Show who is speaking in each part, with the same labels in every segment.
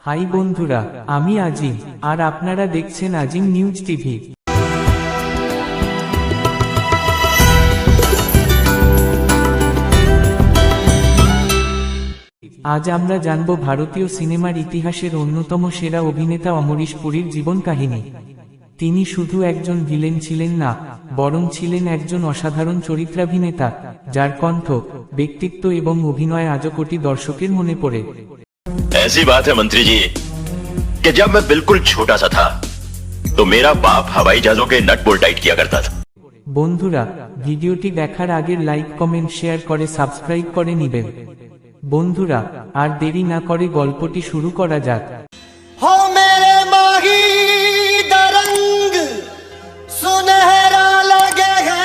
Speaker 1: High বন্ধুরা, আমি আজিম, আর আপনারা দেখছেন আজিম নিউজ টিভি। আজ আমরা জানব ভারতীয় সিনেমার ইতিহাসের অন্যতম সেরা অভিনেতা অমরিশ পুরীর জীবন কাহিনী। তিনি শুধু একজন ভিলেন ছিলেন না, বরং ছিলেন একজন অসাধারণ চরিত্রাভিনেতা, যার কণ্ঠ, ব্যক্তিত্ব এবং অভিনয় আজও কোটি দর্শকের মনে পড়ে।
Speaker 2: ऐसी बात है मंत्री जी कि जब मैं बिल्कुल छोटा सा था तो मेरा बाप हवाई जहाजों के नट बोल्ट टाइट किया करता था।
Speaker 1: বন্ধুরা, ভিডিওটি দেখার আগে লাইক, কমেন্ট, শেয়ার করে সাবস্ক্রাইব করে নেবেন। বন্ধুরা, আর দেরি না করে গল্পটি শুরু করা যাক।
Speaker 3: हो मेरे माही दरंग सुनहरा लगे है।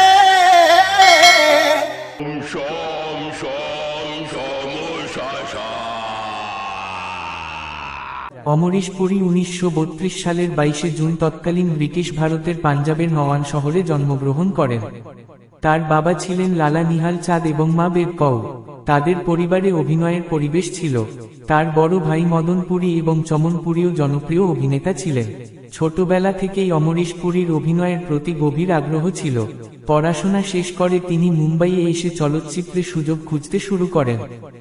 Speaker 1: অমরিশ পুরী 1932 সালের 22 জুন তৎকালীন ব্রিটিশ ভারতের পাঞ্জাবের নওয়ান শহরে জন্মগ্রহণ করেন। তার বাবা ছিলেন লালা নিহাল চাঁদ এবং মা বেদ কৌর। তাদের পরিবারে অভিনয়ের পরিবেশ ছিল। তার বড় ভাই মদন পুরী এবং চমন পুরীও জনপ্রিয় অভিনেতা ছিলেন। ছোটবেলা থেকেই অমরিশ পুরীর অভিনয়ের প্রতি গভীর আগ্রহ ছিল। পড়াশোনা শেষ করে তিনি মুম্বাইয়ে এসে চলচ্চিত্রে সুযোগ খুঁজতে শুরু করেন,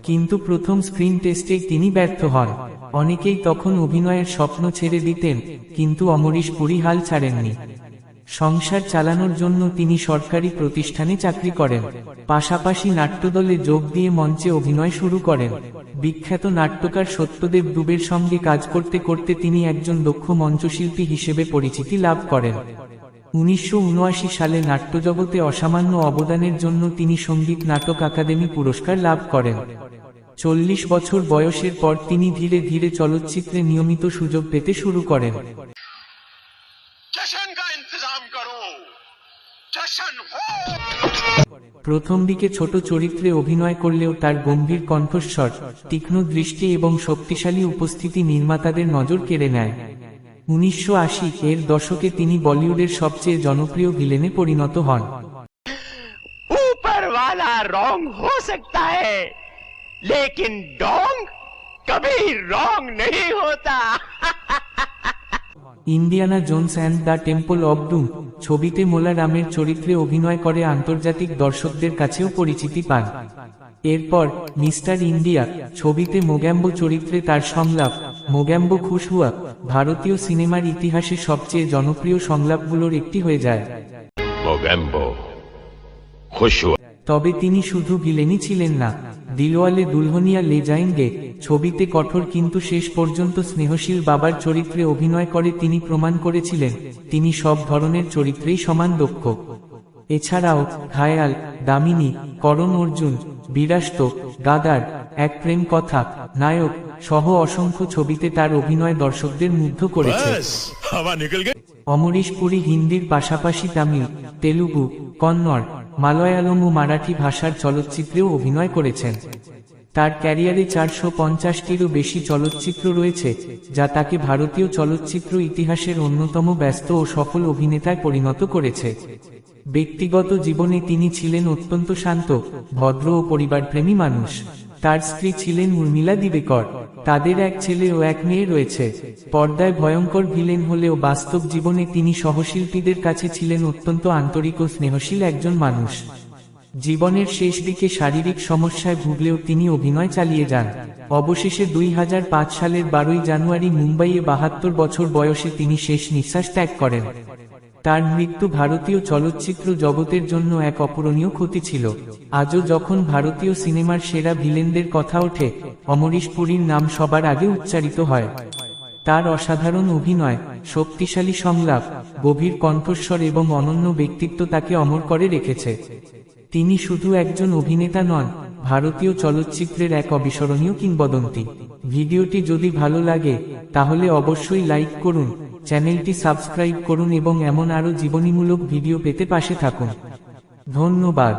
Speaker 1: কিন্তু প্রথম স্ক্রিন টেস্টেই তিনি ব্যর্থ হন। অনেকেই তখন অভিনয়ের স্বপ্ন ছেড়ে দিতেন, কিন্তু অমরিশ পুরী হাল ছাড়েননি। সংসার চালানোর জন্য তিনি সরকারি প্রতিষ্ঠানে চাকরি করেন, পাশাপাশি নাট্যদলে যোগ দিয়ে মঞ্চে অভিনয় শুরু করেন। বিখ্যাত নাট্যকার সত্যদেব দুবের সঙ্গে কাজ করতে করতে তিনি একজন দক্ষ মঞ্চশিল্পী হিসেবে পরিচিতি লাভ করেন। 1979 সালে নাট্যজগতে অসামান্য অবদানের জন্য তিনি সঙ্গীত নাটক আকাদেমি পুরস্কার লাভ করেন। 40 বছর বয়সের পর তিনি ধীরে ধীরে চলচ্চিত্রে নিয়মিত সুযোগ পেতে শুরু করেন। প্রথম দিকে ছোট চরিত্রে অভিনয় করলেও তার গম্ভীর কণ্ঠস্বর, তীক্ষ্ণ দৃষ্টি এবং শক্তিশালী উপস্থিতি নির্মাতাদের নজর কেড়ে নেয়। 1980 এর দশকে তিনি বলিউডের সবচেয়ে জনপ্রিয় ভিলেনে পরিণত হন।
Speaker 4: ऊपर वाला रॉन्ग हो सकता है, लेकिन डोंग कभी रॉन्ग नहीं होता।
Speaker 1: Indiana Jones and the Temple of Doom ছবিতে মোলা রামের চরিত্রে অভিনয় করে আন্তর্জাতিক দর্শকদের কাছেও পরিচিতি পান। এরপর মিস্টার ইন্ডিয়া ছবিতে মোগ্যাম্বো চরিত্রে তার সংলাপ মোগ্যাম্বো খুশ হুয়া ভারতীয় সিনেমার ইতিহাসে সবচেয়ে জনপ্রিয় সংলাপগুলোর একটি হয়ে যায়।
Speaker 2: मोगैम्बो खुश हुआ।
Speaker 1: তবে তিনি শুধু ভিলেনই ছিলেন না। দিলওয়ালে দুলহনিয়া লে যায়েঙ্গে ছবিতে কঠোর কিন্তু শেষ পর্যন্ত স্নেহশীল বাবার চরিত্রে অভিনয় করে তিনি প্রমাণ করেছিলেন তিনি সব ধরনের চরিত্রেই সমান দক্ষ। এছাড়াও ঘায়াল, দামিনী, করণ অর্জুন, বিরাস্ত, গাদার, এক প্রেম কথা, নায়ক সহ অসংখ্য ছবিতে তার অভিনয় দর্শকদের মুগ্ধ করেছে। অমরিশ পুরী হিন্দির পাশাপাশি তামিল, তেলুগু, কন্নড়, মালয়ালম ও মারাঠি ভাষার চলচ্চিত্রেও অভিনয় করেছেন। তার ক্যারিয়ারে 450টিরও বেশি চলচ্চিত্র রয়েছে, যা তাকে ভারতীয় চলচ্চিত্র ইতিহাসের অন্যতম ব্যস্ত ও সফল অভিনেতায় পরিণত করেছে। ব্যক্তিগত জীবনে তিনি ছিলেন অত্যন্ত শান্ত, ভদ্র ও পরিবারপ্রেমী মানুষ। তার স্ত্রী ছিলেন উর্মিলা দিবেকর। তাদের এক ছেলে ও এক মেয়ে রয়েছে। পর্দায় ভয়ঙ্কর ভিলেন হলেও বাস্তব জীবনে তিনি সহশিল্পীদের কাছে ছিলেন অত্যন্ত আন্তরিক ও স্নেহশীল একজন মানুষ। জীবনের শেষ দিকে শারীরিক সমস্যায় ভুগলেও তিনি অভিনয় চালিয়ে যান। অবশেষে 2005 সালের 12 জানুয়ারি মুম্বাইয়ে 72 বছর বয়সে তিনি শেষ নিঃশ্বাস ত্যাগ করেন। তার মৃত্যু ভারতীয় চলচ্চিত্র জগতের জন্য এক অপূরণীয় ক্ষতি ছিল। আজও যখন ভারতীয় সিনেমার সেরা ভিলেনদের কথা ওঠে, অমরিশ পুরীর নাম সবার আগে উচ্চারিত হয়। তার অসাধারণ অভিনয়, শক্তিশালী সংলাপ, গভীর কণ্ঠস্বর এবং অনন্য ব্যক্তিত্ব তাকে অমর করে রেখেছে। তিনি শুধু একজন অভিনেতা নন, ভারতীয় চলচ্চিত্রের এক অবিস্মরণীয় কিংবদন্তি। ভিডিওটি যদি ভালো লাগে তাহলে অবশ্যই লাইক করুন, চ্যানেলটি সাবস্ক্রাইব করুন এবং এমন আরও জীবনীমূলক ভিডিও পেতে পাশে থাকুন। ধন্যবাদ।